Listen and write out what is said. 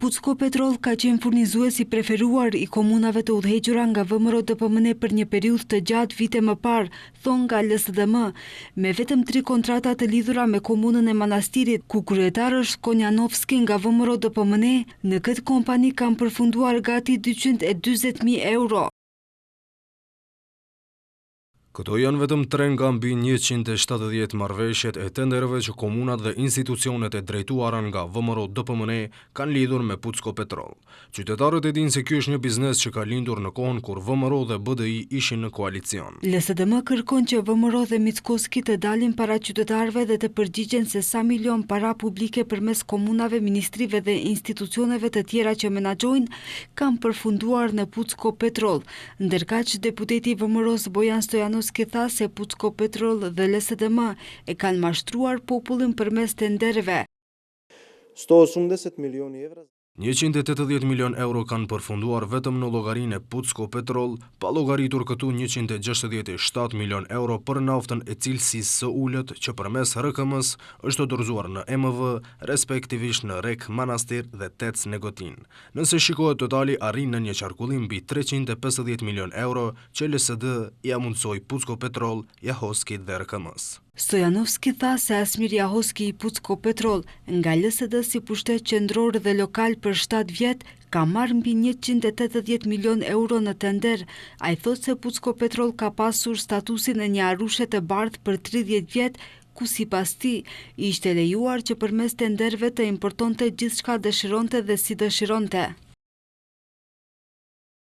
Pucko Petrol ka qenë furnizues i preferuar i komunave të udhëhequra nga VMRO DPMN për një periudhë të gjatë vite më parë, thon nga LSDM, me vetëm 3 kontrata të lidhura me komunën e Manastirit, ku kryetar është Konjanovski nga VMRO DPMN, në këtë kompani kanë përfunduar gati 240.000 euro. Këto janë vetëm 3 nga mbi 170 marrëveshjet e tenderëve që komunat dhe institucionet e drejtuara nga VMRO DPMN kanë lidhur me Pucko Petrol. Qytetarët e dinë se ky është një biznes që ka lindur në kohën kur VMRO dhe BDI ishin në koalicion. LSDM kërkon që VMRO dhe Mickoski të dalin para qytetarëve dhe të përgjigjen se sa milion para publike përmes komunave, ministrive dhe institucioneve të tjera që menaxhojnë kanë përfunduar në Pucko Petrol. Ndërkaq deputeti i VMRO-s Bojan Stojanovski tha se Pucko Petrol dhe LSDM e kanë mashtruar popullin përmes tendereve. 180 milioni euro. 180 milion euro kanë përfunduar vetëm në llogarinë e Pucko Petrol, pa llogaritur këtu 167 milion euro për naftën e cilësisë së ulët që përmes RKM-s është dorëzuar në MV, respektivisht në Rek Manastir dhe Tec Negotin. Nëse shikohet totali arrin në një qarkullim mbi 350 milion euro që LSD ja mundsoi Pucko Petrol, Jahoskit dhe RKM-s. Stojanovski tha se Asmir Jahoski i Pucko Petrol nga LSD si pushtet qendror dhe lokal për 7 vjet ka marrë mbi 180 milion euro në tender. Ai thot se Pucko Petrol ka pasur statusin e një arushe të bardhë për 30 vjet, ku sipas tij ishte lejuar që përmes tenderëve të importonte gjithçka dëshironte dhe si dëshironte.